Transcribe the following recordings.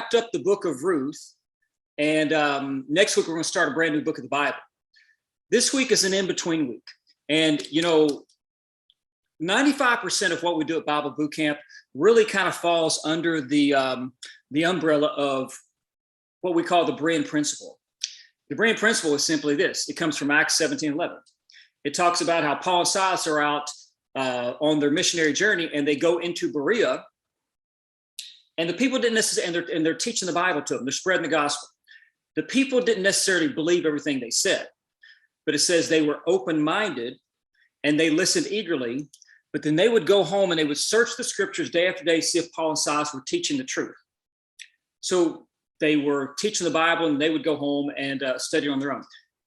wrapped up the book of Ruth, and next week we're going to start a brand new book of the Bible. This week is an in-between week. And, 95% of what we do at Bible Boot Camp really kind of falls under the umbrella of what we call the Berean principle. The Berean principle is simply this. It comes from Acts 17:11. It talks about how Paul and Silas are out on their missionary journey, and they go into Berea, and the people didn't necessarily, and they're teaching the Bible to them. They're spreading the gospel. The people didn't necessarily believe everything they said, but it says they were open-minded and they listened eagerly, but then they would go home and they would search the scriptures day after day, see if Paul and Silas were teaching the truth. So they were teaching the Bible and they would go home and study on their own.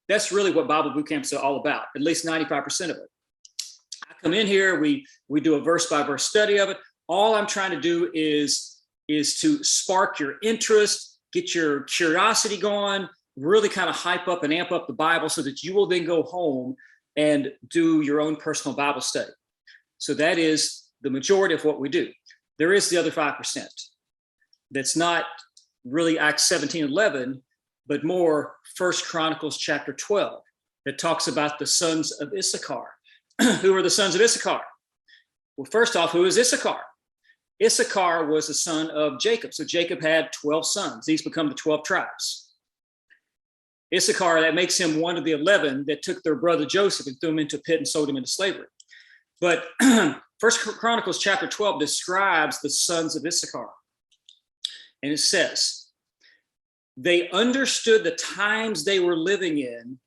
That's really what Bible Boot Camp is all about, at least 95% of it. I come in here, we do a verse by verse study of it. All I'm trying to do is to spark your interest, get your curiosity going, really kind of hype up and amp up the Bible so that you will then go home and do your own personal Bible study. So that is the majority of what we do. There is the other 5% that's not really Acts 17:11, but more 1 Chronicles chapter 12 that talks about the sons of Issachar. Who are the sons of Issachar? Well, first off, who is Issachar? Issachar was the son of Jacob. So Jacob had 12 sons. These become the 12 tribes. Issachar, that makes him one of the 11 that took their brother Joseph and threw him into a pit and sold him into slavery. But 1 Chronicles chapter 12 describes the sons of Issachar. And it says, they understood the times they were living in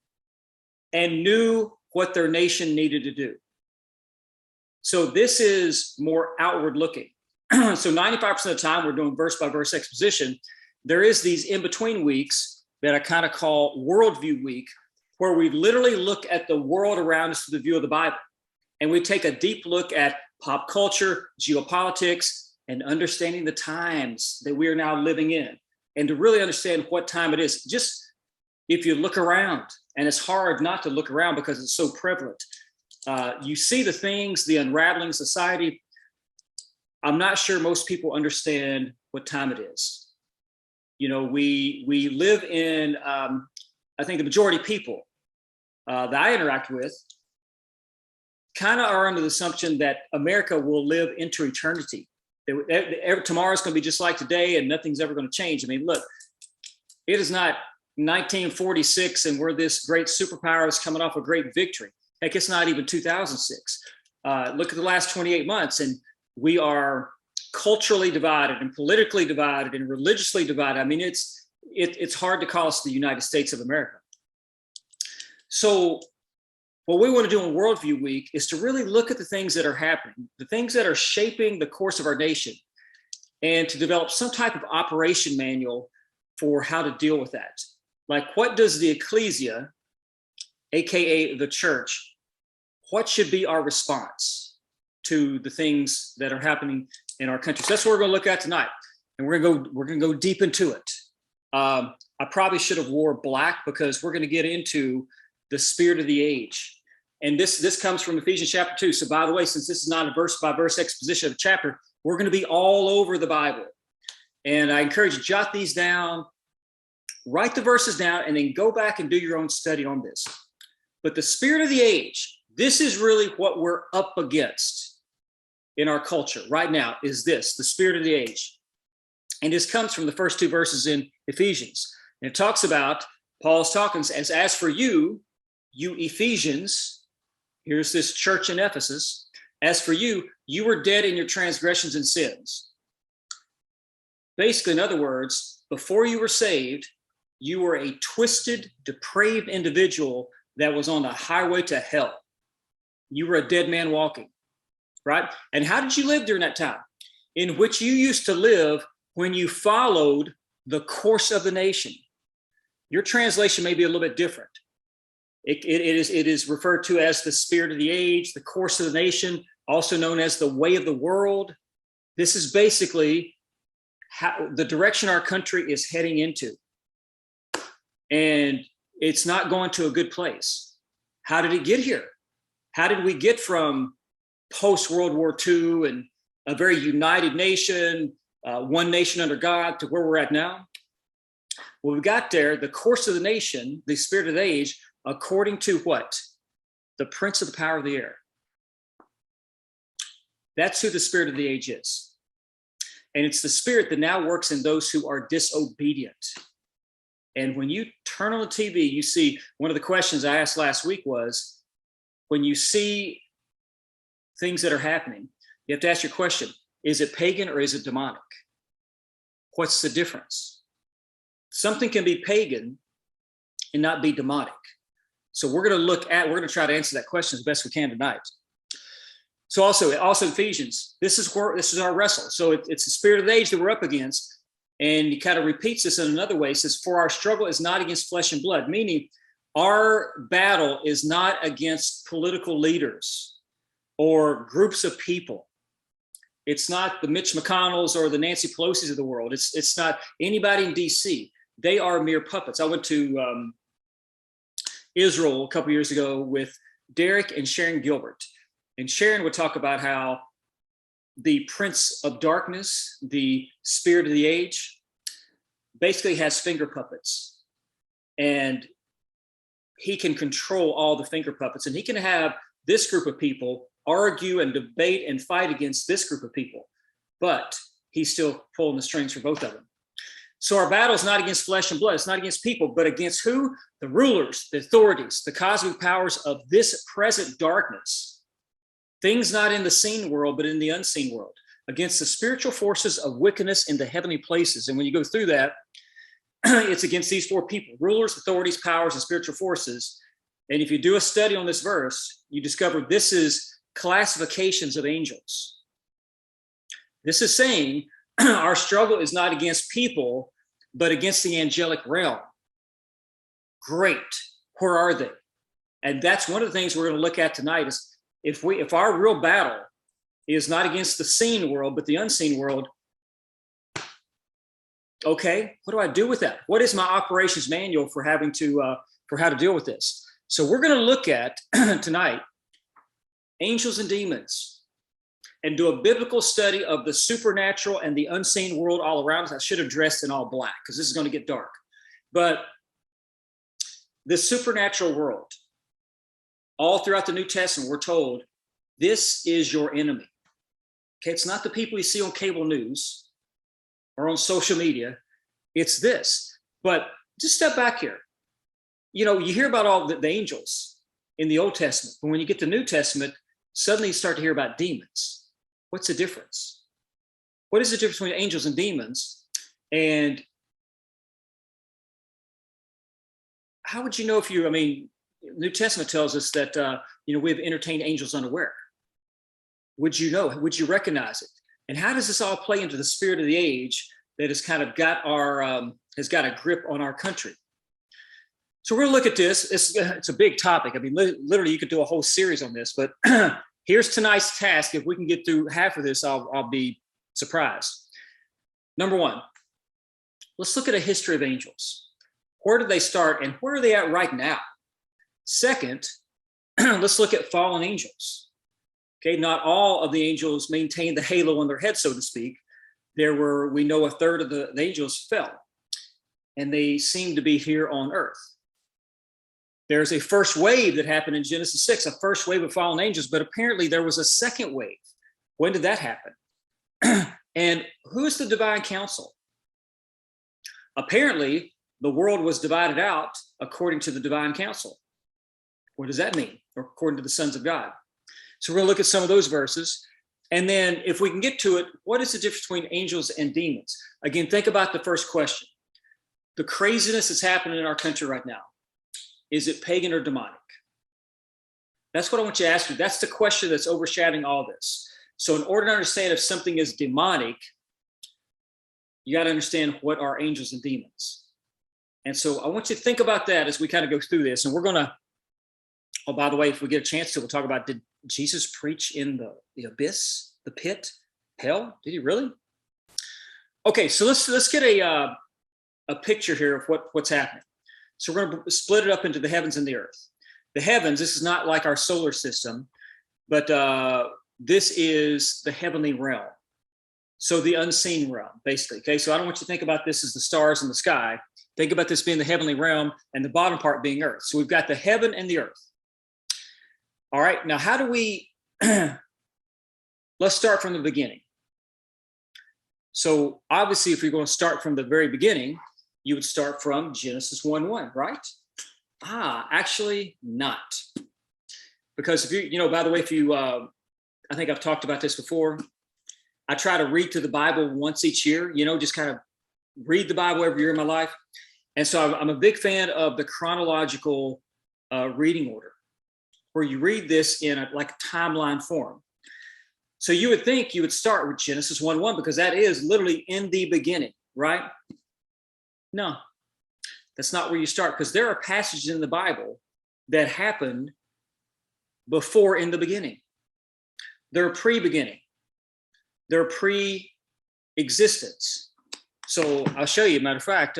and knew what their nation needed to do. So this is more outward looking. So 95% of the time we're doing verse by verse exposition. There is these in-between weeks that I kind of call Worldview week, where we literally look at the world around us through the view of the Bible. And we take a deep look at pop culture, geopolitics, and understanding the times that we are now living in. And to really understand what time it is, just if you look around, and it's hard not to look around because it's so prevalent. You see the things, the unraveling society. I'm not sure most people understand what time it is. We live in, I think the majority of people that I interact with kind of are under the assumption that America will live into eternity. Tomorrow's going to be just like today and nothing's ever going to change. I mean, look, it is not 1946 and we're this great superpower is coming off a great victory. Heck, it's not even 2006. Look at the last 28 months and we are culturally divided and politically divided and religiously divided. I mean, it's hard to call us the United States of America. So what we want to do in Worldview Week is to really look at the things that are happening, the things that are shaping the course of our nation, and to develop some type of operation manual for how to deal with that. Like, what does the ecclesia, AKA the church, what should be our response to the things that are happening in our country? So that's what we're going to look at tonight, and we're going to go deep into it. I probably should have wore black because we're going to get into the spirit of the age, and this comes from Ephesians chapter 2. So, by the way, since this is not a verse by verse exposition of the chapter, we're going to be all over the Bible, and I encourage you to jot these down, write the verses down, and then go back and do your own study on this. But the spirit of the age, this is really what we're up against in our culture right now, is this, the spirit of the age. And this comes from the first two verses in Ephesians. And it talks about, Paul's talking, as for you Ephesians, here's this church in Ephesus, as for you, you were dead in your transgressions and sins. Basically, in other words, before you were saved, you were a twisted, depraved individual that was on the highway to hell. You were a dead man walking, right? And how did you live during that time? In which you used to live when you followed the course of the nation. Your translation may be a little bit different. It is referred to as the spirit of the age, the course of the nation, also known as the way of the world. This is basically how the direction our country is heading into. And it's not going to a good place. How did it get here? How did we get from post-World War II and a very united nation, one nation under God to where we're at now. Well, we got there, the course of the nation, the spirit of the age, according to what? The prince of the power of the air. That's who the spirit of the age is. And it's the spirit that now works in those who are disobedient. And when you turn on the TV, you see, one of the questions I asked last week was, when you see things that are happening, you have to ask your question, is it pagan or is it demonic? What's the difference? Something can be pagan and not be demonic. So we're going to try to answer that question as best we can tonight. So also Ephesians, this is our wrestle. So it's the spirit of the age that we're up against. And he kind of repeats this in another way. He says, for our struggle is not against flesh and blood, meaning our battle is not against political leaders or groups of people. It's not the Mitch McConnells or the Nancy Pelosi's of the world. It's not anybody in DC. They are mere puppets. I went to Israel a couple years ago with Derek and Sharon Gilbert. And Sharon would talk about how the prince of darkness, the spirit of the age, basically has finger puppets. And he can control all the finger puppets. And he can have this group of people argue and debate and fight against this group of people. But he's still pulling the strings for both of them. So our battle is not against flesh and blood. It's not against people, but against who? The rulers, the authorities, the cosmic powers of this present darkness. Things not in the seen world, but in the unseen world. Against the spiritual forces of wickedness in the heavenly places. And when you go through that, it's against these four people: rulers, authorities, powers, and spiritual forces. And if you do a study on this verse, you discover this is classifications of angels. This is saying our struggle is not against people, but against the angelic realm. Great. Where are they? And that's one of the things we're going to look at tonight is if our real battle is not against the seen world, but the unseen world, okay, what do I do with that? What is my operations manual for having to, for how to deal with this? So we're going to look at tonight angels and demons and do a biblical study of the supernatural and the unseen world all around us. I should have dressed in all black because this is going to get dark. But the supernatural world, all throughout the New Testament, we're told this is your enemy. Okay, it's not the people you see on cable news or on social media. It's this. But just step back here. You know, you hear about all the angels in the Old Testament, but when you get to the New Testament, suddenly you start to hear about demons. What's the difference? What is the difference between angels and demons? And how would you know if you, I mean, New Testament tells us that, we have entertained angels unaware. Would you know? Would you recognize it? And how does this all play into the spirit of the age that has kind of got has got a grip on our country? So we're going to look at this. It's a big topic. I mean, literally, you could do a whole series on this, but here's tonight's task. If we can get through half of this, I'll be surprised. Number one, let's look at a history of angels. Where did they start and where are they at right now? Second, let's look at fallen angels. Okay, not all of the angels maintained the halo on their head, so to speak. We know a third of the angels fell, and they seem to be here on earth. There's a first wave that happened in Genesis 6, a first wave of fallen angels, but apparently there was a second wave. When did that happen? And who's the divine council? Apparently, the world was divided out according to the divine council. What does that mean? Or according to the sons of God. So we're going to look at some of those verses. And then if we can get to it, what is the difference between angels and demons? Again, think about the first question. The craziness that's happening in our country right now. Is it pagan or demonic? That's what I want you to ask you. That's the question that's overshadowing all this. So in order to understand if something is demonic, you got to understand what are angels and demons. And so I want you to think about that as we kind of go through this. And we're going to, oh, by the way, if we get a chance to, we'll talk about, did Jesus preach in the abyss, the pit, hell? Did he really? Okay, so let's get a picture here of what's happening. So we're going to split it up into the heavens and the earth. The heavens, this is not like our solar system, but this is the heavenly realm. So the unseen realm, basically. Okay, so I don't want you to think about this as the stars in the sky. Think about this being the heavenly realm and the bottom part being earth. So we've got the heaven and the earth. All right, now how do we, let's start from the beginning. So obviously, if you're going to start from the very beginning, you would start from Genesis 1:1, right? Actually not. Because if you know, by the way, if you, I think I've talked about this before, I try to read through the Bible once each year, you know, just kind of read the Bible every year in my life. And so I'm a big fan of the chronological reading order, where you read this in like a timeline form. So you would think you would start with Genesis 1:1 because that is literally in the beginning, right? No, that's not where you start, because there are passages in the Bible that happened before in the beginning. They're pre-beginning. They're pre-existence. So I'll show you. Matter of fact,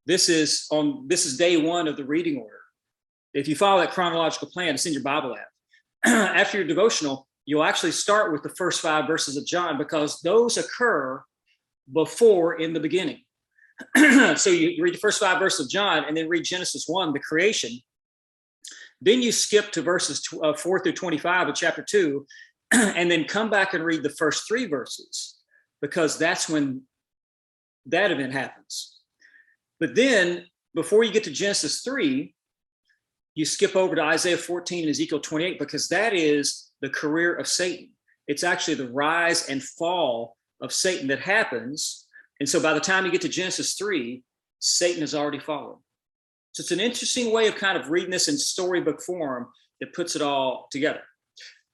this is day one of the reading order. If you follow that chronological plan, it's in your Bible app. After your devotional, you'll actually start with the first 5 verses of John, because those occur before in the beginning. So you read the first 5 verses of John and then read Genesis 1, the creation. Then you skip to verses 4 through 25 of chapter 2, and then come back and read the first 3 verses, because that's when that event happens. But then before you get to Genesis 3, you skip over to Isaiah 14 and Ezekiel 28, because that is the career of Satan. It's actually the rise and fall of Satan that happens. And so by the time you get to Genesis 3, Satan has already fallen. So it's an interesting way of kind of reading this in storybook form that puts it all together.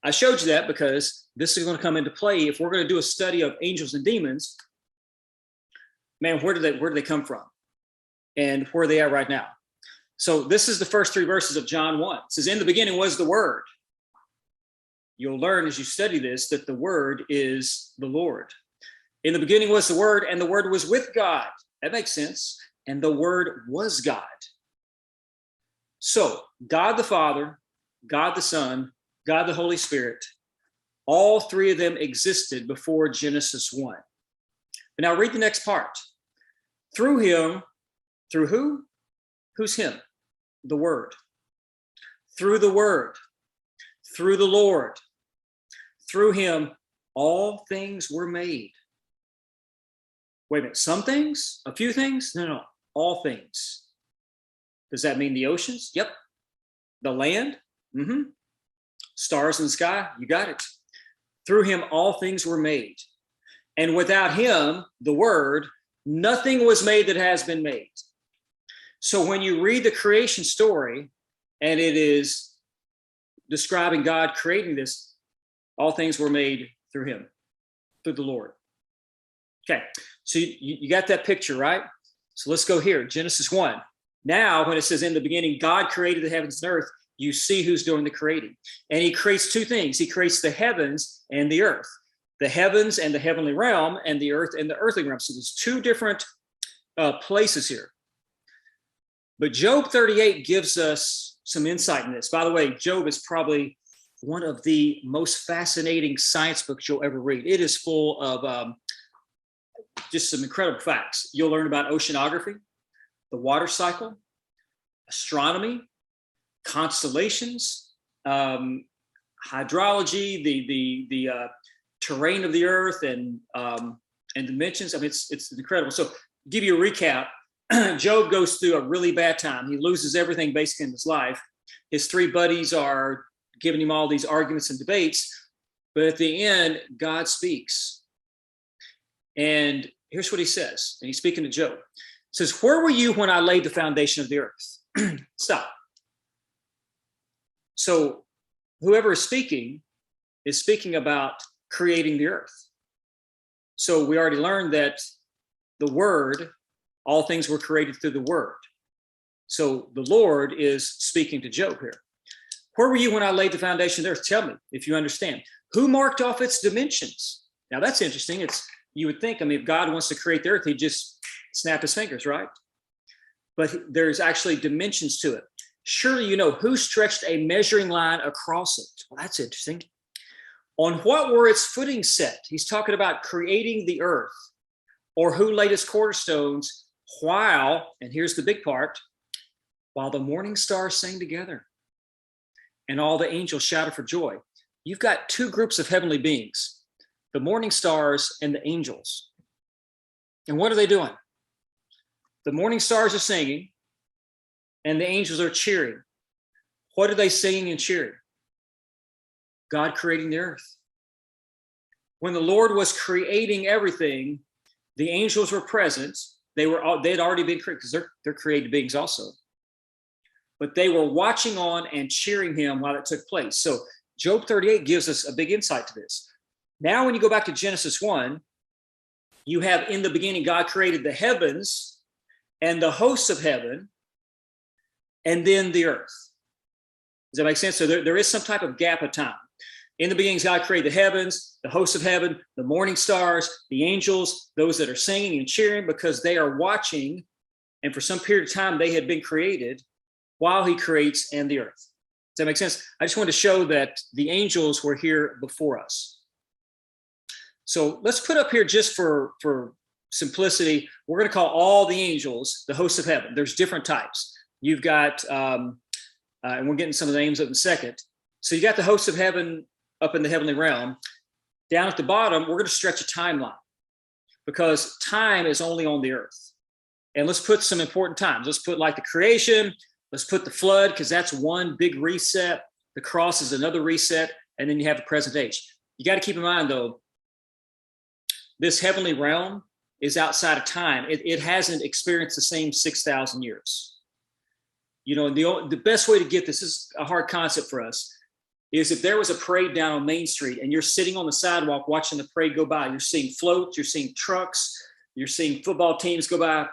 I showed you that because this is going to come into play if we're going to do a study of angels and demons. Man, where do they come from? And where are they at right now? So this is the first 3 verses of John 1. It says, in the beginning was the Word. You'll learn as you study this that the Word is the Lord. In the beginning was the Word, and the Word was with God. That makes sense. And the Word was God. So God the Father, God the Son, God the Holy Spirit, all 3 of them existed before Genesis 1. But now read the next part. Through him, through who? Who's him? The Word. Through the Word, through the Lord, through him, all things were made. Wait a minute, some things? A few things? No, all things. Does that mean the oceans? Yep. The land? Mm-hmm. Stars in the sky? You got it. Through him, all things were made. And without him, the Word, nothing was made that has been made. So when you read the creation story, and it is describing God creating this, all things were made through him, through the Lord. Okay, so you got that picture, right? So let's go here, Genesis 1. Now, when it says in the beginning, God created the heavens and earth, you see who's doing the creating. And he creates 2 things. He creates the heavens and the earth. The heavens and the heavenly realm, and the earth and the earthly realm. So there's 2 different places here. But Job 38 gives us some insight in this. By the way, Job is probably one of the most fascinating science books you'll ever read. It is full of just some incredible facts. You'll learn about oceanography, the water cycle, astronomy, constellations, hydrology, the terrain of the earth, and dimensions. I mean, it's incredible. So, give you a recap. Job goes through a really bad time. He loses everything basically in his life. His 3 buddies are giving him all these arguments and debates, but at the end, God speaks. And here's what he says. And he's speaking to Job. He says, where were you when I laid the foundation of the earth? Stop. So whoever is speaking about creating the earth. So we already learned that the Word, all things were created through the Word. So the Lord is speaking to Job here. Where were you when I laid the foundation of the earth? Tell me if you understand. Who marked off its dimensions? Now that's interesting. You would think, I mean, if God wants to create the earth, he'd just snap his fingers, right? But there's actually dimensions to it. Surely you know who stretched a measuring line across it. Well, that's interesting. On what were its footing set? He's talking about creating the earth, or who laid its cornerstones while, and here's the big part, while the morning stars sang together and all the angels shouted for joy. You've got two groups of heavenly beings, the morning stars and the angels. And what are they doing? The morning stars are singing and the angels are cheering. What are they singing and cheering? God creating the earth. When the Lord was creating everything, the angels were present. They'd already been created because they're created beings also. But they were watching on and cheering him while it took place. So Job 38 gives us a big insight to this. Now, when you go back to Genesis 1, you have in the beginning, God created the heavens and the hosts of heaven, and then the earth. Does that make sense? So there is some type of gap of time. In the beginning, God created the heavens, the hosts of heaven, the morning stars, the angels, those that are singing and cheering because they are watching. And for some period of time, they had been created while he creates and the earth. Does that make sense? I just wanted to show that the angels were here before us. So let's put up here just for simplicity, we're going to call all the angels the hosts of heaven. There's different types. You've got, and we're getting some of the names up in a second. So you got the hosts of heaven up in the heavenly realm. Down at the bottom, we're going to stretch a timeline because time is only on the earth. And let's put some important times. Let's put like the creation. Let's put the flood because that's one big reset. The cross is another reset. And then you have the present age. You got to keep in mind, though, this heavenly realm is outside of time. It hasn't experienced the same 6,000 years. You know, the best way to get this is a hard concept for us. Is if there was a parade down on Main Street and you're sitting on the sidewalk watching the parade go by, you're seeing floats, you're seeing trucks, you're seeing football teams go by,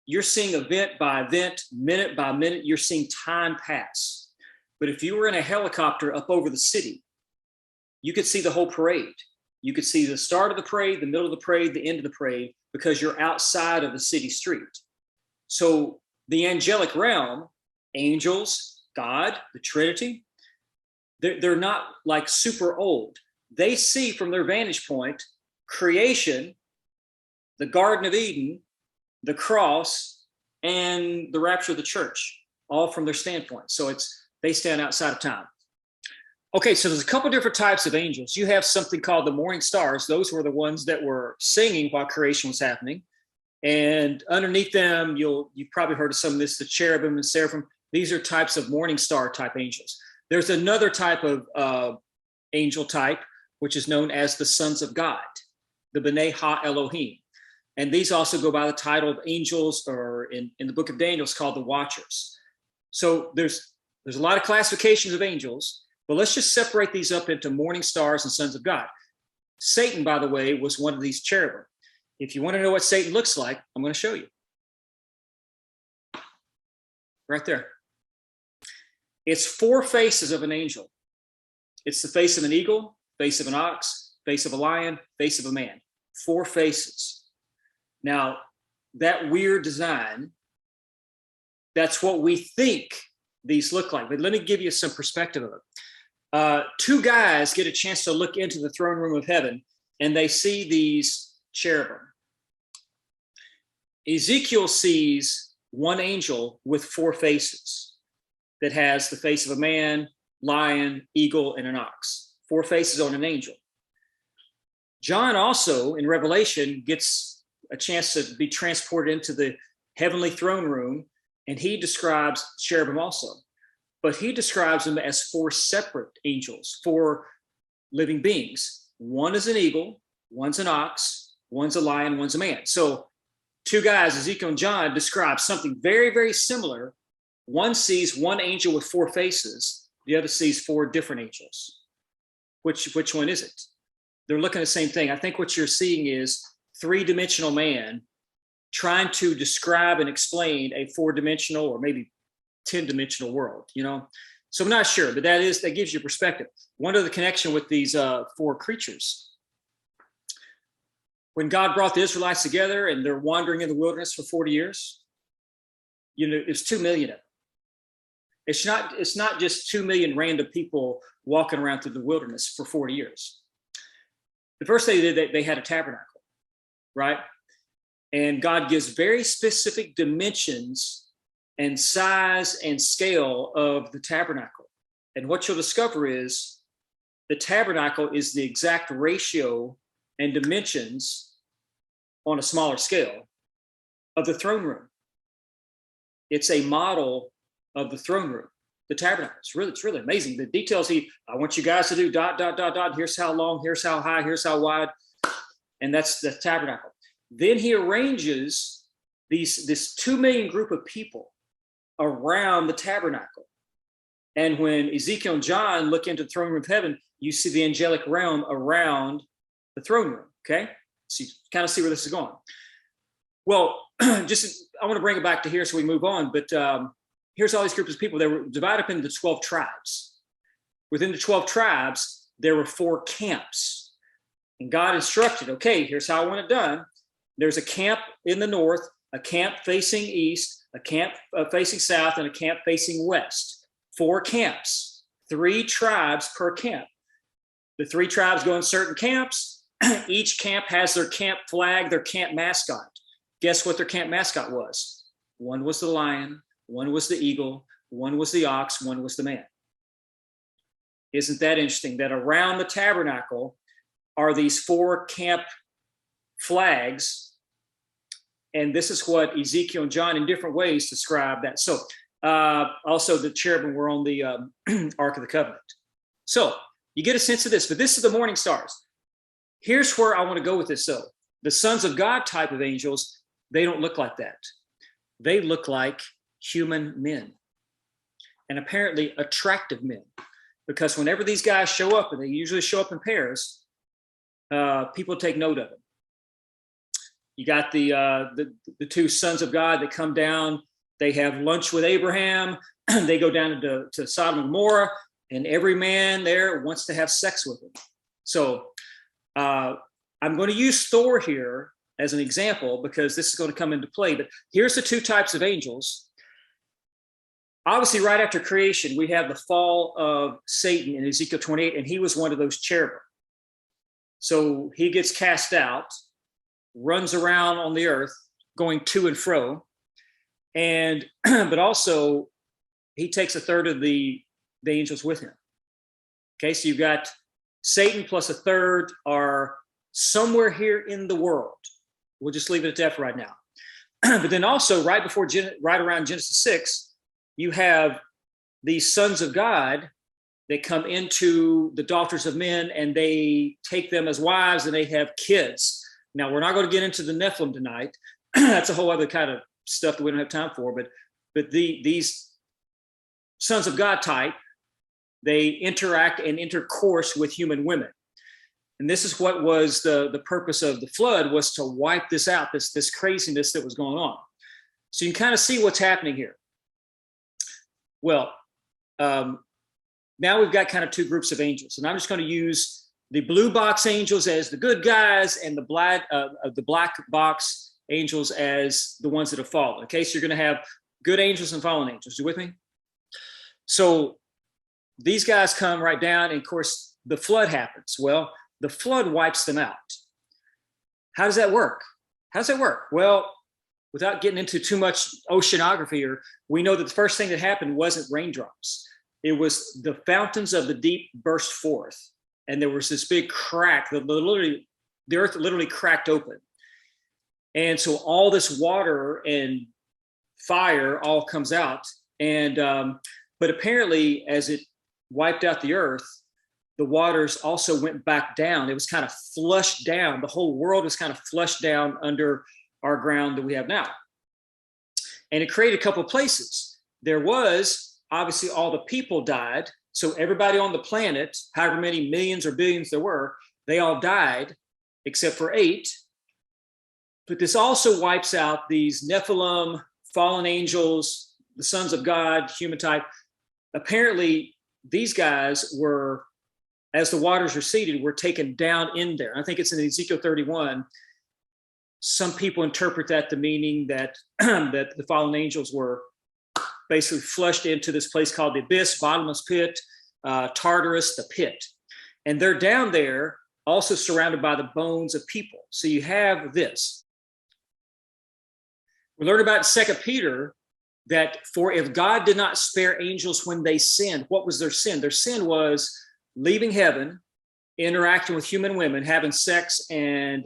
you're seeing event by event, minute by minute, you're seeing time pass. But if you were in a helicopter up over the city, you could see the whole parade. You could see the start of the parade, the middle of the parade, the end of the parade, because you're outside of the city street. So the angelic realm, angels, God, the Trinity, they're not like super old. They see from their vantage point creation, the Garden of Eden, the cross, and the rapture of the church, all from their standpoint. So they stand outside of time. Okay, so there's a couple different types of angels. You have something called the morning stars. Those were the ones that were singing while creation was happening. And underneath them, you've probably heard of some of this, the cherubim and seraphim. These are types of morning star type angels. There's another type of angel type, which is known as the sons of God, the B'nai Ha Elohim. And these also go by the title of angels, or in the book of Daniel, it's called the watchers. So there's a lot of classifications of angels, but let's just separate these up into morning stars and sons of God. Satan, by the way, was one of these cherubim. If you want to know what Satan looks like, I'm going to show you. Right there. It's four faces of an angel. It's the face of an eagle, face of an ox, face of a lion, face of a man. Four faces. Now, that weird design, that's what we think these look like. But let me give you some perspective of it. Two guys get a chance to look into the throne room of heaven, and they see these cherubim. Ezekiel sees one angel with four faces that has the face of a man, lion, eagle, and an ox. Four faces on an angel. John also, in Revelation, gets a chance to be transported into the heavenly throne room, and he describes cherubim also. But he describes them as four separate angels, four living beings. One is an eagle, one's an ox, one's a lion, one's a man. So two guys, Ezekiel and John, describe something very, very similar. One sees one angel with four faces. The other sees four different angels. Which one is it? They're looking at the same thing. I think what you're seeing is three-dimensional man trying to describe and explain a four-dimensional or maybe 10-dimensional world, you know? So I'm not sure, but that gives you perspective. One of the connection with these four creatures. When God brought the Israelites together and they're wandering in the wilderness for 40 years, you know, it's 2 million of them. It's not just 2 million random people walking around through the wilderness for 40 years. The first thing they did, they had a tabernacle, right? And God gives very specific dimensions and size and scale of the tabernacle. And what you'll discover is the tabernacle is the exact ratio and dimensions on a smaller scale of the throne room. It's a model of the throne room, the tabernacle. It's really amazing. The details I want you guys to do ... Here's how long, here's how high, here's how wide. And that's the tabernacle. Then he arranges this 2 million group of people around the tabernacle. And when Ezekiel and John look into the throne room of heaven, you see the angelic realm around the throne room. Okay. So you kind of see where this is going. Well, I want to bring it back to here so we move on. But here's all these groups of people. They were divided up into 12 tribes. Within the 12 tribes, there were 4 camps. And God instructed, okay, here's how I want it done. There's a camp in the north, a camp facing east, a camp facing south, and a camp facing west. 4 camps, 3 tribes per camp. The 3 tribes go in certain camps. Each camp has their camp flag, their camp mascot. Guess what their camp mascot was? One was the lion, one was the eagle, one was the ox, one was the man. Isn't that interesting that around the tabernacle are these 4 camp flags? And this is what Ezekiel and John in different ways describe that. So also the cherubim were on the Ark of the Covenant. So you get a sense of this, but this is the morning stars. Here's where I want to go with this. So the sons of God type of angels, they don't look like that. They look like human men, and apparently attractive men, because whenever these guys show up, and they usually show up in pairs, people take note of them. You got the 2 sons of God that come down. They have lunch with Abraham. They go down to Sodom and Gomorrah, and every man there wants to have sex with them. So I'm going to use Thor here as an example because this is going to come into play. But here's the 2 types of angels. Obviously, right after creation, we have the fall of Satan in Ezekiel 28, and he was one of those cherubim. So he gets cast out, runs around on the earth, going to and fro. And but also he takes a third of the angels with him. Okay, so you've got Satan plus a third are somewhere here in the world. We'll just leave it at that for right now. But then also right around Genesis 6, you have these sons of God that come into the daughters of men, and they take them as wives, and they have kids. Now, we're not going to get into the Nephilim tonight. That's a whole other kind of stuff that we don't have time for. But these sons of God type, they interact and intercourse with human women. And this is what was the purpose of the flood, was to wipe this out, this craziness that was going on. So you can kind of see what's happening here. Well, now we've got kind of 2 groups of angels, and I'm just going to use the blue box angels as the good guys, and the black box angels as the ones that have fallen. Okay, so you're going to have good angels and fallen angels. You with me? So these guys come right down, and of course the flood happens. Well, the flood wipes them out. How does that work? How does that work? Well, without getting into too much oceanography here, we know that the first thing that happened wasn't raindrops. It was the fountains of the deep burst forth. And there was this big crack, the earth literally cracked open. And so all this water and fire all comes out. And but apparently, as it wiped out the earth, the waters also went back down. It was kind of flushed down. The whole world was kind of flushed down under our ground that we have now. And it created a couple of places. There was, obviously, all the people died. So everybody on the planet, however many millions or billions there were, they all died, except for 8. But this also wipes out these Nephilim, fallen angels, the sons of God, human type. Apparently, these guys were, as the waters receded, were taken down in there. I think it's in Ezekiel 31. Some people interpret that the meaning that that the fallen angels were basically flushed into this place called the abyss, bottomless pit, Tartarus, the pit. And they're down there also surrounded by the bones of people. So you have this. We learn about 2 Peter that for if God did not spare angels when they sinned, what was their sin? Their sin was leaving heaven, interacting with human women, having sex, and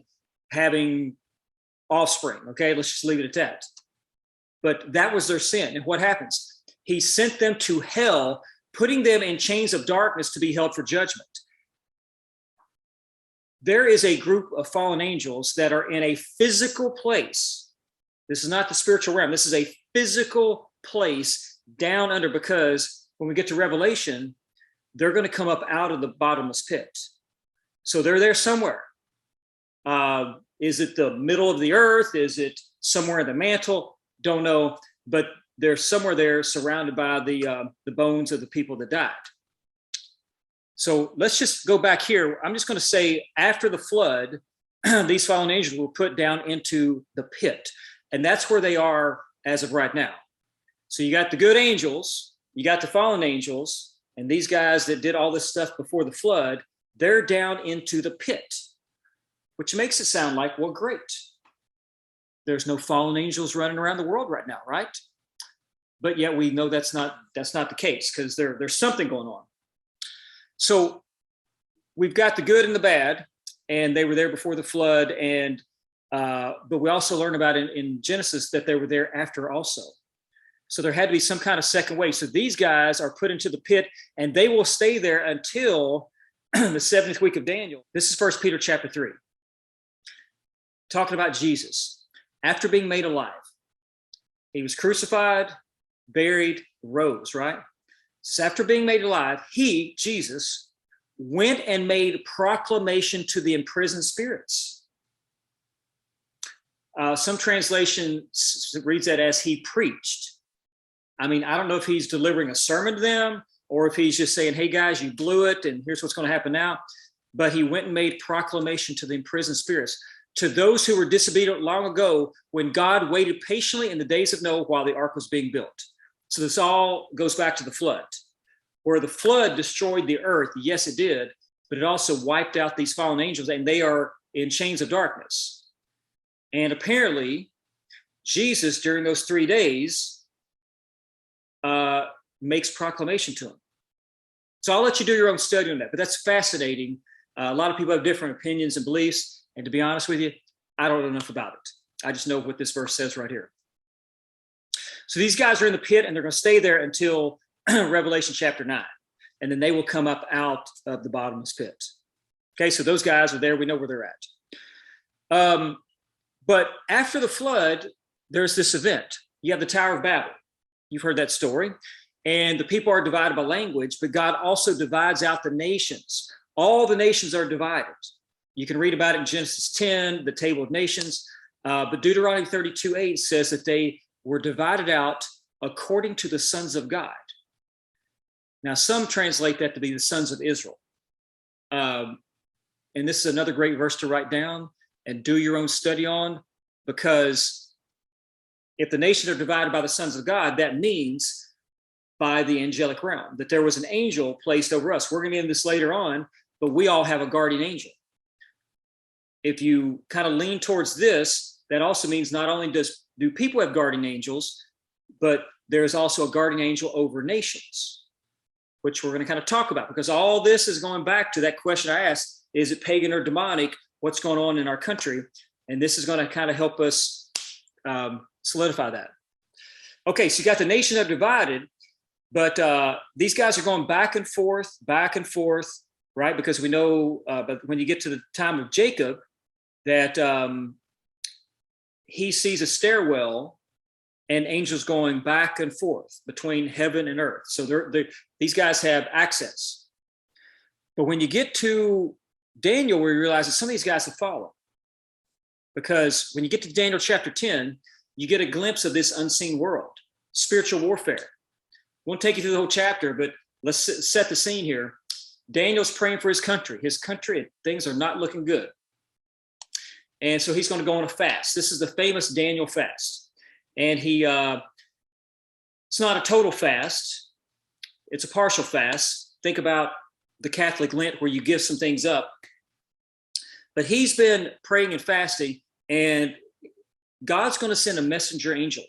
having offspring. Okay, let's just leave it at that. But that was their sin. And what happens? He sent them to hell, putting them in chains of darkness to be held for judgment. There is a group of fallen angels that are in a physical place. This is not the spiritual realm. This is a physical place down under, because when we get to Revelation, they're going to come up out of the bottomless pit. So they're there somewhere. Is it the middle of the earth? Is it somewhere in the mantle? Don't know. But they're somewhere there surrounded by the bones of the people that died. So let's just go back here. I'm just going to say after the flood, these fallen angels were put down into the pit. And that's where they are as of right now. So you got the good angels, you got the fallen angels, and these guys that did all this stuff before the flood, they're down into the pit, which makes it sound like, well, great. There's no fallen angels running around the world right now, right? But yet we know that's not the case, because there's something going on. So we've got the good and the bad, and they were there before the flood, and but we also learn about in Genesis that they were there after also. So there had to be some kind of second wave. So these guys are put into the pit, and they will stay there until the 7th week of Daniel. This is 1 Peter chapter 3. Talking about Jesus. After being made alive, he was crucified, buried, rose, right? So after being made alive, he, Jesus, went and made proclamation to the imprisoned spirits. Some translation reads that as he preached. I mean, I don't know if he's delivering a sermon to them or if he's just saying, hey guys, you blew it and here's what's going to happen now. But he went and made proclamation to the imprisoned spirits, to those who were disobedient long ago when God waited patiently in the days of Noah while the ark was being built. So this all goes back to the flood, where the flood destroyed the earth. Yes, it did, but it also wiped out these fallen angels, and they are in chains of darkness. And apparently, Jesus, during those 3 days, makes proclamation to them. So I'll let you do your own study on that, but that's fascinating. A lot of people have different opinions and beliefs, and to be honest with you, I don't know enough about it. I just know what this verse says right here. So these guys are in the pit, and they're going to stay there until Revelation chapter 9, and then they will come up out of the bottomless pit. Okay, so those guys are there. We know where they're at. But after the flood, there's this event. You have the Tower of Babel. You've heard that story. And the people are divided by language, but God also divides out the nations. All the nations are divided. You can read about it in Genesis 10, the table of nations. But Deuteronomy 32:8 says that they were divided out according to the sons of God. Now, some translate that to be the sons of Israel. And this is another great verse to write down and do your own study on, because if the nations are divided by the sons of God, that means by the angelic realm, that there was an angel placed over us. We're going to get into this later on, but we all have a guardian angel. If you kind of lean towards this, that also means not only do people have guardian angels, but there's also a guardian angel over nations, which we're going to kind of talk about, because all this is going back to that question I asked, is it pagan or demonic? What's going on in our country? And this is going to kind of help us solidify that. Okay, so you got the nations are divided, but these guys are going back and forth, right? Because we know, but when you get to the time of Jacob, that he sees a stairwell and angels going back and forth between heaven and earth. So these guys have access. But when you get to Daniel, where you realize that some of these guys have fallen, because when you get to Daniel chapter 10, you get a glimpse of this unseen world, spiritual warfare. Won't take you through the whole chapter, but let's set the scene here. Daniel's praying for his country. Things are not looking good. And so he's going to go on a fast. This is the famous Daniel fast. And he It's not a total fast. It's a partial fast. Think about the Catholic Lent where you give some things up. But he's been praying and fasting, and God's going to send a messenger angel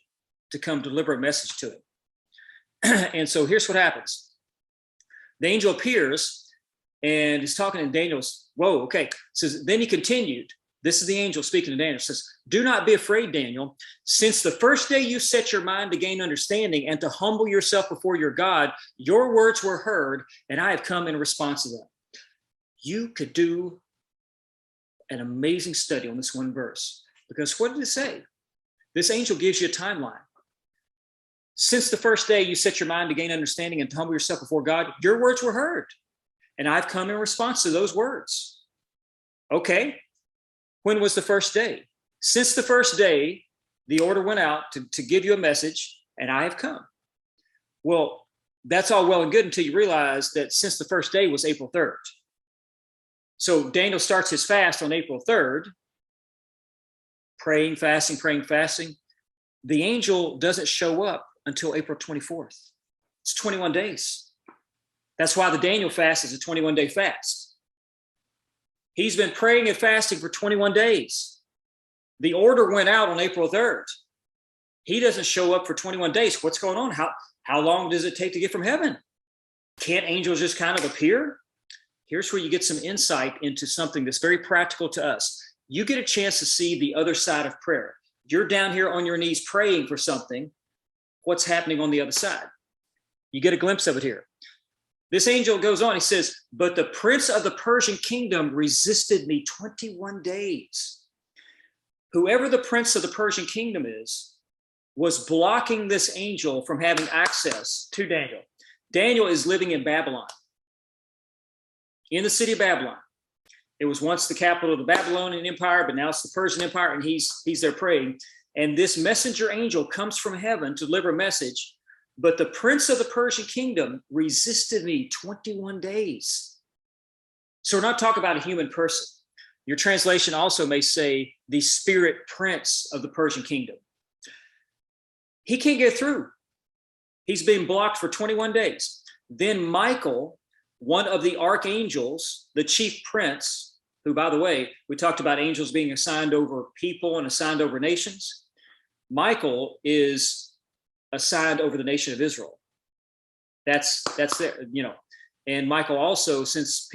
to come deliver a message to him. And so here's what happens. The angel appears, and he's talking to Daniel. Whoa, okay. Says, then he continued. This is the angel speaking to Daniel. Says, do not be afraid, Daniel. Since the first day you set your mind to gain understanding and to humble yourself before your God, your words were heard, and I have come in response to them. You could do an amazing study on this one verse, because what did it say? This angel gives you a timeline. Since the first day you set your mind to gain understanding and to humble yourself before God, your words were heard, and I've come in response to those words. Okay, when was the first day? Since the first day, the order went out to give you a message, and I have come. Well, that's all well and good until you realize that since the first day was April 3rd. So Daniel starts his fast on April 3rd, praying, fasting. The angel doesn't show up until April 24th. It's 21 days. That's why the Daniel fast is a 21-day fast. He's been praying and fasting for 21 days. The order went out on April 3rd. He doesn't show up for 21 days. What's going on? How long does it take to get from heaven? Can't angels just kind of appear? Here's where you get some insight into something that's very practical to us. You get a chance to see the other side of prayer. You're down here on your knees praying for something. What's happening on the other side? You get a glimpse of it here. This angel goes on, he says, but the prince of the Persian kingdom resisted me 21 days. Whoever the prince of the Persian kingdom is, was blocking this angel from having access to Daniel. Daniel is living in Babylon, in the city of Babylon. It was once the capital of the Babylonian Empire, but now it's the Persian Empire, and he's there praying. And this messenger angel comes from heaven to deliver a message. But the prince of the Persian kingdom resisted me 21 days. So we're not talking about a human person. Your translation also may say the spirit prince of the Persian kingdom. He can't get through. He's being blocked for 21 days. Then Michael, one of the archangels, the chief prince, who, by the way, we talked about angels being assigned over people and assigned over nations. Michael is assigned over the nation of Israel. That's there, And Michael also, since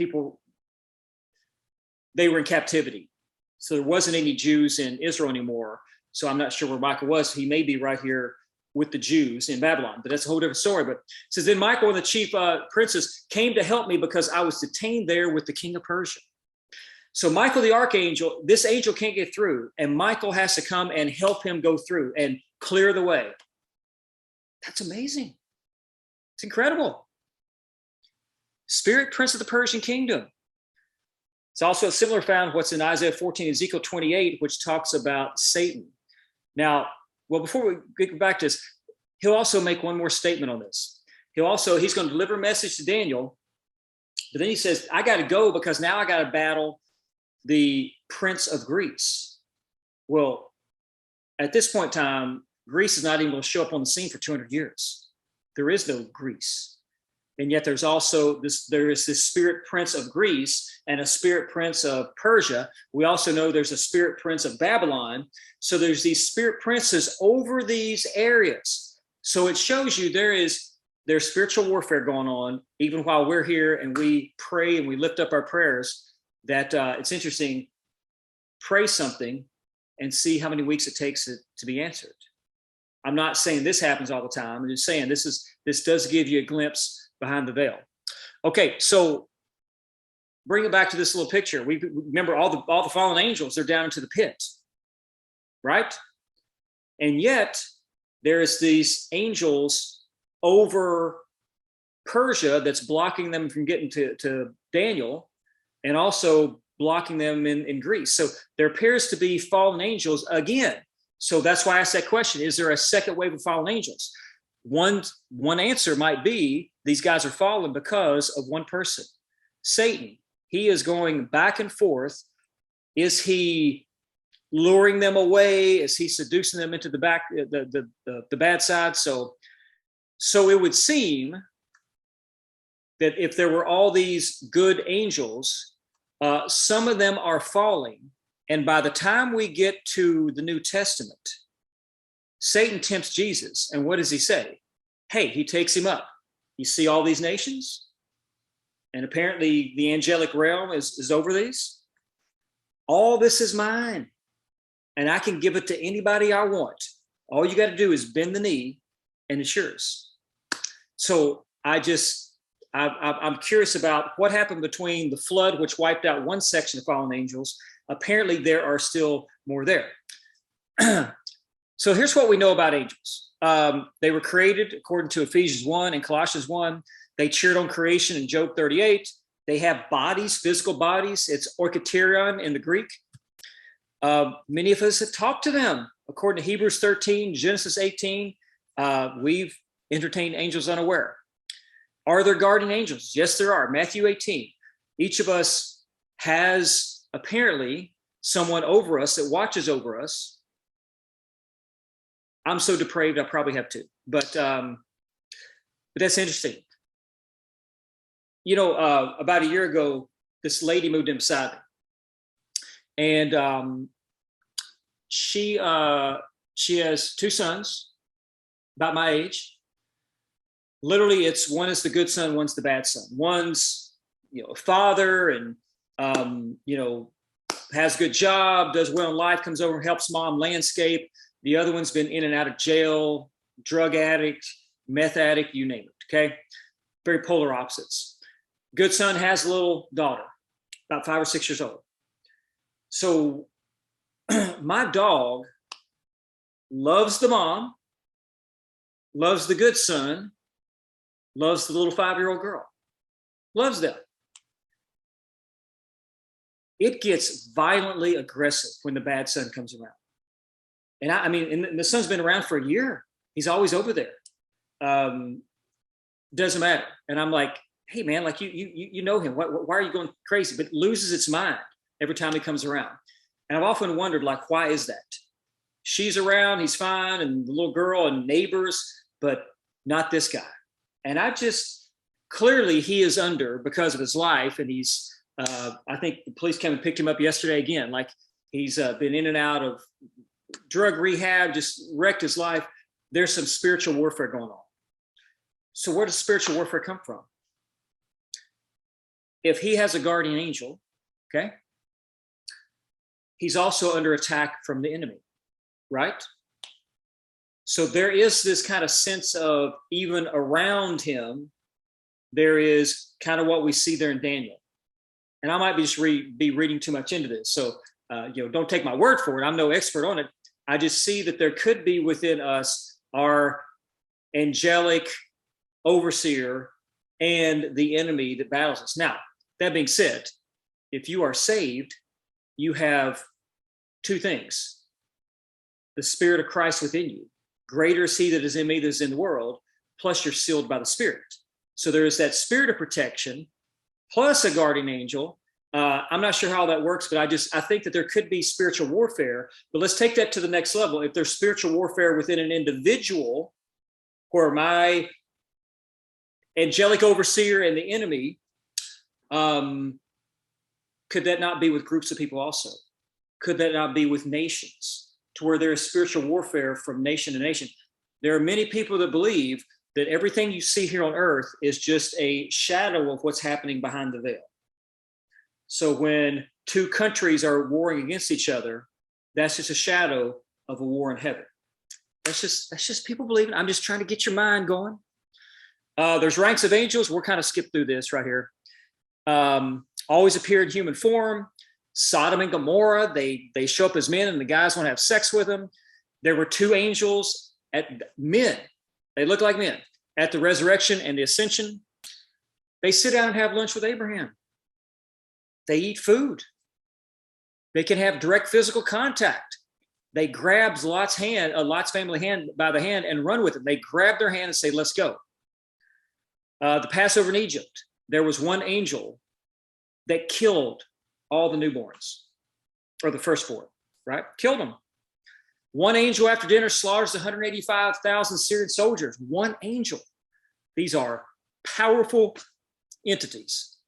they were in captivity, so there wasn't any Jews in Israel anymore. So I'm not sure where Michael was. He may be right here with the Jews in Babylon, but that's a whole different story. But it says, then Michael and the chief princes came to help me because I was detained there with the king of Persia. So Michael, the archangel, this angel can't get through, and Michael has to come and help him go through and clear the way. That's amazing. It's incredible. Spirit prince of the Persian kingdom. It's also similar found what's in Isaiah 14, Ezekiel 28, which talks about Satan. Now, well, before we get back to this, he'll also make one more statement on this. He's going to deliver a message to Daniel, but then he says, I got to go because now I got to battle the prince of Greece. Well, at this point in time, Greece is not even going to show up on the scene for 200 years. There is no Greece. And yet there is this spirit prince of Greece and a spirit prince of Persia. We also know there's a spirit prince of Babylon. So there's these spirit princes over these areas. So it shows you there's spiritual warfare going on, even while we're here and we pray and we lift up our prayers, that it's interesting, pray something and see how many weeks it takes it to be answered. I'm not saying this happens all the time. I'm just saying this does give you a glimpse behind the veil. Okay, so bring it back to this little picture. We remember all the fallen angels, they're down into the pit, right? And yet there's these angels over Persia that's blocking them from getting to Daniel, and also blocking them in Greece. So there appears to be fallen angels again. So that's why I asked that question. Is there a second wave of fallen angels? One answer might be these guys are fallen because of one person, Satan. He is going back and forth. Is he luring them away? Is he seducing them into the bad side? So So it would seem that if there were all these good angels, some of them are falling. And by the time we get to the New Testament, Satan tempts Jesus. And what does he say? Hey, he takes him up. You see all these nations? And apparently the angelic realm is over these. All this is mine. And I can give it to anybody I want. All you got to do is bend the knee and it's yours. So I'm curious about what happened between the flood, which wiped out one section of fallen angels. Apparently there are still more there. So here's what we know about angels. They were created according to Ephesians 1 and Colossians 1. They cheered on creation in Job 38. They have bodies, physical bodies. It's orcheterion in the Greek. Many of us have talked to them. According to Hebrews 13, Genesis 18, we've entertained angels unaware. Are there guardian angels? Yes, there are. Matthew 18. Each of us has apparently someone over us that watches over us. I'm so depraved, I probably have two. But that's interesting. You know, about a year ago, this lady moved in beside me. And she has two sons, about my age. Literally, it's one is the good son, one's the bad son. One's, a father and, has a good job, does well in life, comes over, helps mom landscape. The other one's been in and out of jail, drug addict, meth addict, you name it, okay? Very polar opposites. Good son has a little daughter, about 5 or 6 years old. So my dog loves the mom, loves the good son, loves the little 5-year-old girl, loves them. It gets violently aggressive when the bad son comes around. And and the son's been around for a year. He's always over there. Doesn't matter. And I'm like, hey man, like you know him. Why are you going crazy? But it loses its mind every time he comes around. And I've often wondered, like, why is that? She's around, he's fine, and the little girl and neighbors, but not this guy. And clearly he is under because of his life. And he's, I think the police came and picked him up yesterday again. Like he's been in and out of drug rehab, just wrecked his life. There's some spiritual warfare going on. So where does spiritual warfare come from? If he has a guardian angel, okay, he's also under attack from the enemy, right? So there is this kind of sense of even around him, there is kind of what we see there in Daniel. And I might be just be reading too much into this. So, don't take my word for it. I'm no expert on it. I just see that there could be within us our angelic overseer and the enemy that battles us. Now, that being said, if you are saved, you have two things. The Spirit of Christ within you. Greater is he that is in me that is in the world, plus you're sealed by the Spirit. So there is that spirit of protection, plus a guardian angel. I'm not sure how that works, but I think that there could be spiritual warfare. But let's take that to the next level. If there's spiritual warfare within an individual, where my angelic overseer and the enemy, could that not be with groups of people also? Could that not be with nations, to where there is spiritual warfare from nation to nation? There are many people that believe that everything you see here on earth is just a shadow of what's happening behind the veil. So when two countries are warring against each other, that's just a shadow of a war in heaven. That's just people believing. I'm just trying to get your mind going. There's ranks of angels. We'll kind of skip through this right here. Always appear in human form. Sodom and Gomorrah, they show up as men and the guys want to have sex with them. There were two angels men. They look like men at the resurrection and the ascension. They sit down and have lunch with Abraham. They eat food. They can have direct physical contact. They grab Lot's family hand by the hand and run with it. They grab their hand and say, let's go. The Passover in Egypt, there was one angel that killed all the newborns, or the firstborn, right? Killed them. One angel after dinner slaughters 185,000 Syrian soldiers. One angel. These are powerful entities.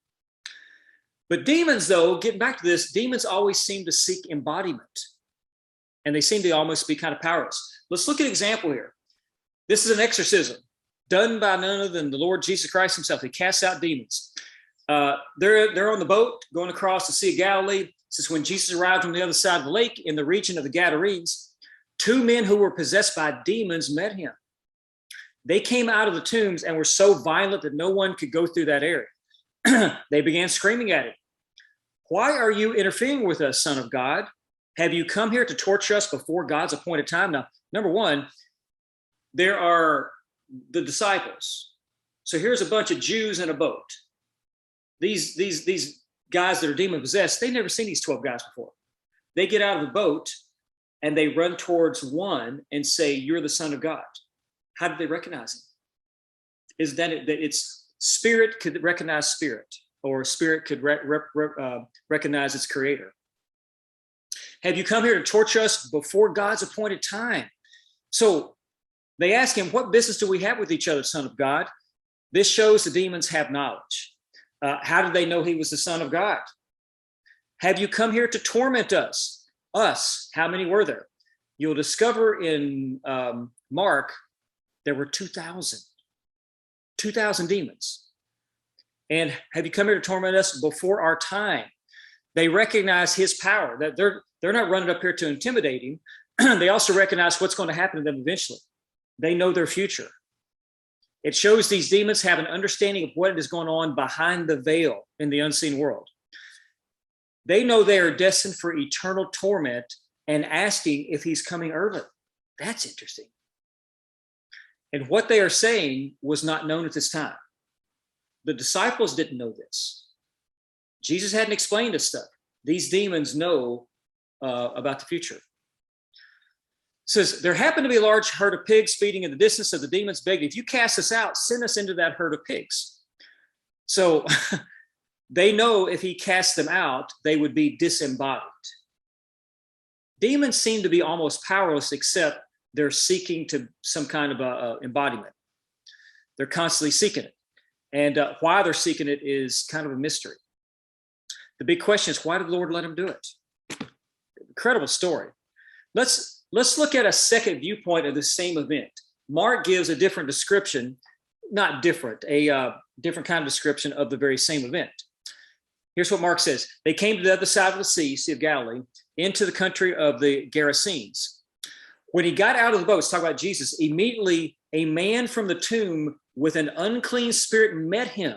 But demons, though, getting back to this, demons always seem to seek embodiment. And they seem to almost be kind of powerless. Let's look at an example here. This is an exorcism done by none other than the Lord Jesus Christ himself. He casts out demons. They're on the boat going across the Sea of Galilee. This is when Jesus arrived on the other side of the lake in the region of the Gadarenes. 2 men who were possessed by demons met him. They came out of the tombs and were so violent that no one could go through that area. They began screaming at him. Why are you interfering with us, Son of God? Have you come here to torture us before God's appointed time? Now, number one, there are the disciples. So here's a bunch of Jews in a boat. These guys that are demon possessed, they've never seen these 12 guys before. They get out of the boat and they run towards one and say, "You're the Son of God." How did they recognize him? Is that it's spirit could recognize spirit, or spirit could recognize its creator? Have you come here to torture us before God's appointed time? So they ask him, what business do we have with each other, Son of God? This shows the demons have knowledge. How did they know he was the Son of God? Have you come here to torment us? Us, how many were there? You'll discover in Mark, there were 2,000 demons. And have you come here to torment us before our time? They recognize his power, that they're not running up here to intimidate him. They also recognize what's going to happen to them eventually. They know their future. It shows these demons have an understanding of what is going on behind the veil in the unseen world. They know they are destined for eternal torment and asking if he's coming early. That's interesting. And what they are saying was not known at this time. The disciples didn't know this. Jesus hadn't explained this stuff. These demons know about the future. It says, there happened to be a large herd of pigs feeding in the distance, so the demons begged, if you cast us out, send us into that herd of pigs. So they know if he casts them out, they would be disembodied. Demons seem to be almost powerless, except they're seeking to some kind of embodiment. They're constantly seeking it. And why they're seeking it is kind of a mystery. The big question is, why did the Lord let him do it? Incredible story. Let's look at a second viewpoint of the same event. Mark gives a different description, not different, a different kind of description of the very same event. Here's what Mark says. They came to the other side of the sea, Sea of Galilee, into the country of the Gerasenes. When he got out of the boat, let's talk about Jesus, immediately a man from the tomb with an unclean spirit met him,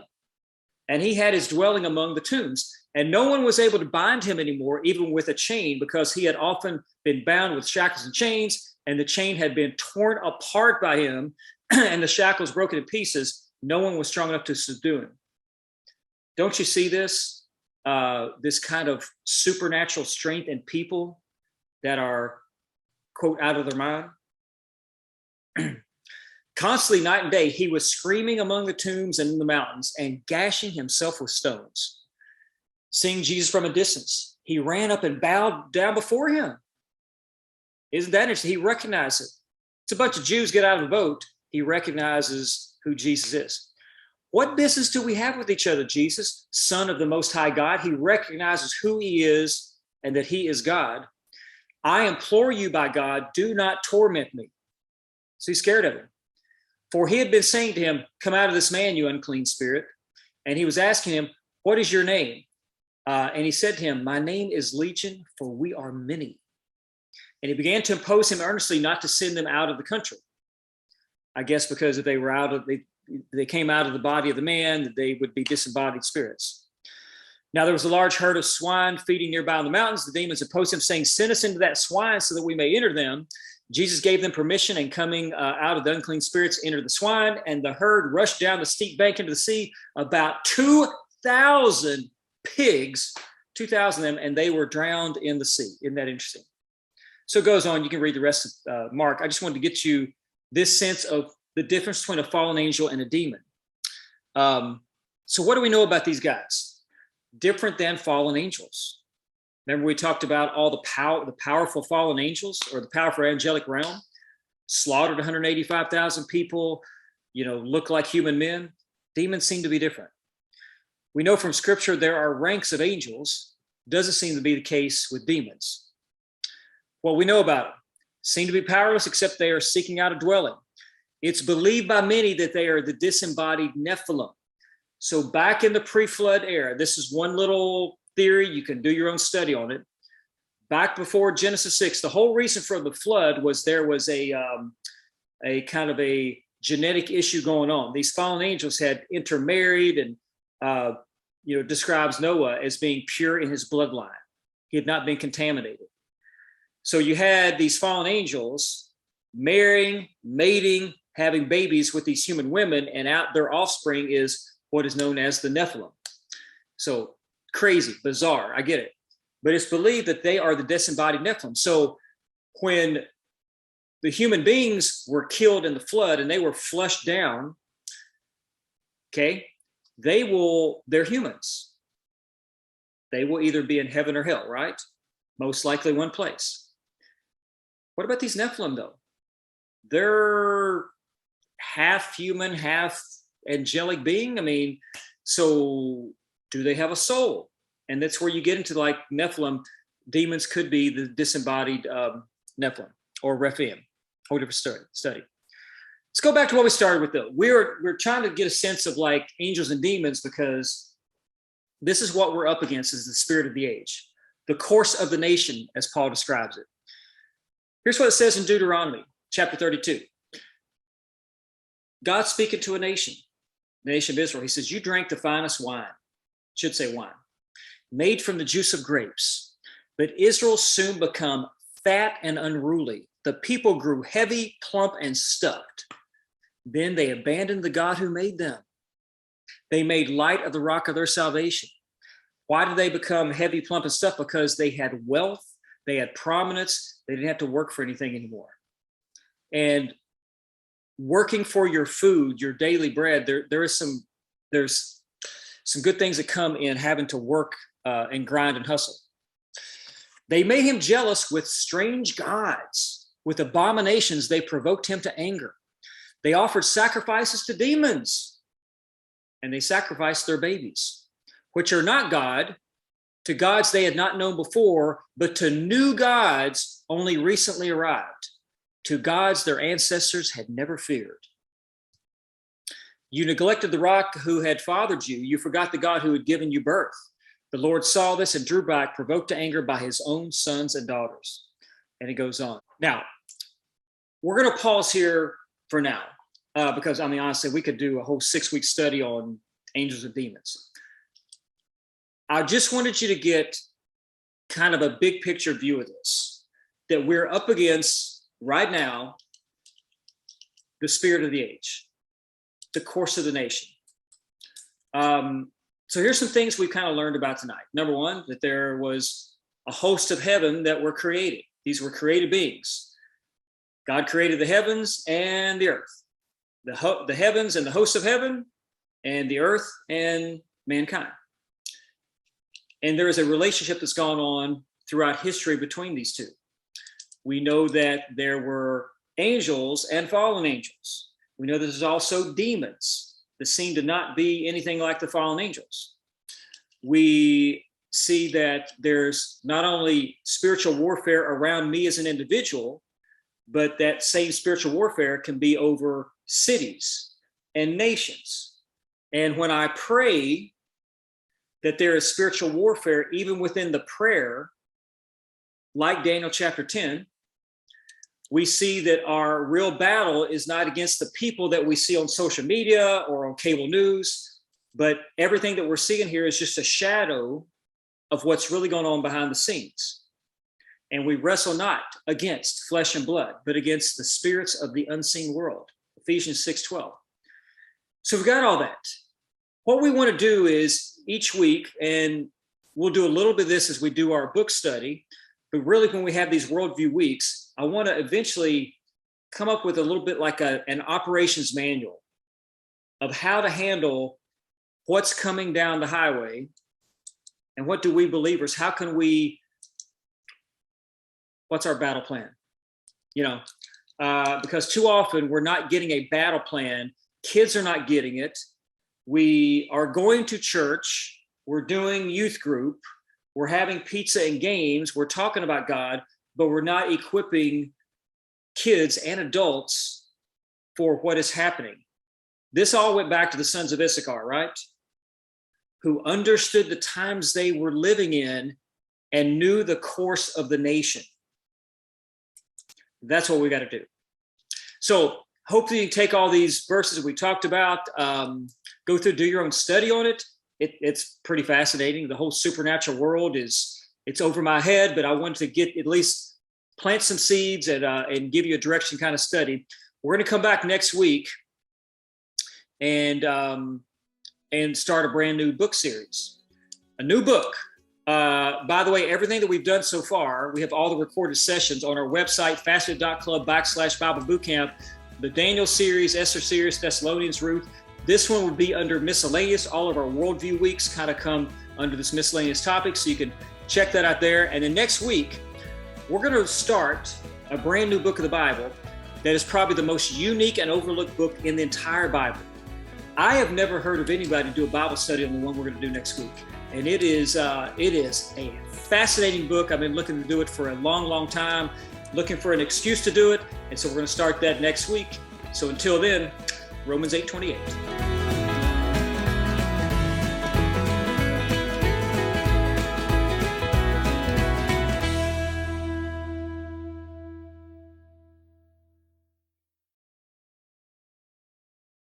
and he had his dwelling among the tombs. And no one was able to bind him anymore, even with a chain, because he had often been bound with shackles and chains, and the chain had been torn apart by him, and the shackles broken in pieces. No one was strong enough to subdue him. Don't you see this? This kind of supernatural strength in people that are, quote, out of their mind? Constantly, night and day, he was screaming among the tombs and in the mountains and gashing himself with stones. Seeing Jesus from a distance, he ran up and bowed down before him. Isn't that interesting? He recognized it. It's a bunch of Jews get out of the boat. He recognizes who Jesus is. What business do we have with each other, Jesus, Son of the Most High God? He recognizes who he is and that he is God. I implore you by God, do not torment me. So he's scared of him. For he had been saying to him, come out of this man, you unclean spirit. And he was asking him, what is your name? And he said to him, my name is Legion, for we are many. And he began to impose him earnestly not to send them out of the country. I guess because if they were they came out of the body of the man, they would be disembodied spirits. Now there was a large herd of swine feeding nearby in the mountains. The demons opposed him, saying, send us into that swine so that we may enter them. Jesus gave them permission, and coming out of the unclean spirits entered the swine, and the herd rushed down the steep bank into the sea, about 2,000 pigs, 2,000 of them, and they were drowned in the sea. Isn't that interesting? So it goes on. You can read the rest of Mark. I just wanted to get you this sense of the difference between a fallen angel and a demon. So what do we know about these guys? Different than fallen angels. Remember we talked about all the powerful fallen angels, or the powerful angelic realm, slaughtered 185,000 people, look like human men. Demons seem to be different. We know from scripture there are ranks of angels. Doesn't seem to be the case with demons. What we know about them seem to be powerless, except they are seeking out a dwelling. It's believed by many that they are the disembodied Nephilim. So back in the pre-flood era, this is one little theory. You can do your own study on it. Back before Genesis 6, the whole reason for the flood was there was a kind of a genetic issue going on. These fallen angels had intermarried, and describes Noah as being pure in his bloodline. He had not been contaminated. So you had these fallen angels marrying, mating, having babies with these human women, and out their offspring is what is known as the Nephilim. So crazy, bizarre, I get it. But it's believed that they are the disembodied Nephilim. So when the human beings were killed in the flood and they were flushed down, okay, they're humans. They will either be in heaven or hell, right? Most likely one place. What about these Nephilim, though? They're half human, half angelic being. I mean, so do they have a soul? And that's where you get into like Nephilim. Demons could be the disembodied Nephilim or Rephaim. Whole different study. Let's go back to what we started with, though. We're trying to get a sense of like angels and demons, because this is what we're up against, is the spirit of the age, the course of the nation, as Paul describes it. Here's what it says in Deuteronomy chapter 32. God speaking to a nation, the nation of Israel. He says, you drank the finest wine, should say wine, made from the juice of grapes. But Israel soon become fat and unruly. The people grew heavy, plump, and stuffed. Then they abandoned the God who made them. They made light of the rock of their salvation. Why did they become heavy, plump, and stuffed? Because they had wealth, they had prominence, they didn't have to work for anything anymore. And working for your food, your daily bread, there's some good things that come in having to work and grind and hustle. They made him jealous with strange gods. With abominations, they provoked him to anger. They offered sacrifices to demons, and they sacrificed their babies, which are not God, to gods they had not known before, but to new gods only recently arrived, to gods their ancestors had never feared. You neglected the rock who had fathered you. You forgot the God who had given you birth. The Lord saw this and drew back, provoked to anger by his own sons and daughters. And it goes on. Now, we're going to pause here for now, because, I mean, honestly, we could do a whole 6-week study on angels and demons. I just wanted you to get kind of a big picture view of this, that we're up against right now the spirit of the age, the course of the nation. So here's some things we've kind of learned about tonight. Number one, that there was a host of heaven that were created. These were created beings. God created the heavens and the earth, the heavens and the hosts of heaven, and the earth and mankind. And there is a relationship that's gone on throughout history between these two. We know that there were angels and fallen angels. We know that there's also demons that seem to not be anything like the fallen angels. We see that there's not only spiritual warfare around me as an individual, but that same spiritual warfare can be over cities and nations. And when I pray that there is spiritual warfare even within the prayer, like Daniel chapter 10, we see that our real battle is not against the people that we see on social media or on cable news, but everything that we're seeing here is just a shadow of what's really going on behind the scenes. And we wrestle not against flesh and blood, but against the spirits of the unseen world. Ephesians 6:12. So we've got all that. What we want to do is each week, and we'll do a little bit of this as we do our book study, but really when we have these worldview weeks, I want to eventually come up with a little bit like an operations manual of how to handle what's coming down the highway and what do we believers, how can we, what's our battle plan? Because too often we're not getting a battle plan Kids are not getting it. We are going to church. We're doing youth group. We're having pizza and games. We're talking about God, but we're not equipping kids and adults for what is happening. This all went back to the Sons of Issachar, right? Who understood the times they were living in and knew the course of the nation. That's what we got to do. So hopefully you can take all these verses that we talked about, go through, do your own study on it. It's pretty fascinating. The whole supernatural world it's over my head, but I wanted to get at least plant some seeds and give you a direction kind of study. We're going to come back next week and start a brand new book series, a new book. By the way, everything that we've done so far, we have all the recorded sessions on our website, fastnet.club/Bible Bootcamp. The Daniel series, Esther series, Thessalonians, Ruth. This one would be under miscellaneous. All of our Worldview weeks kind of come under this miscellaneous topic, so you can check that out there. And then next week, we're going to start a brand new book of the Bible that is probably the most unique and overlooked book in the entire Bible. I have never heard of anybody do a Bible study on the one we're going to do next week. And it is a fascinating book. I've been looking to do it for a long, long time, looking for an excuse to do it. And so we're going to start that next week. So until then, Romans 8:28.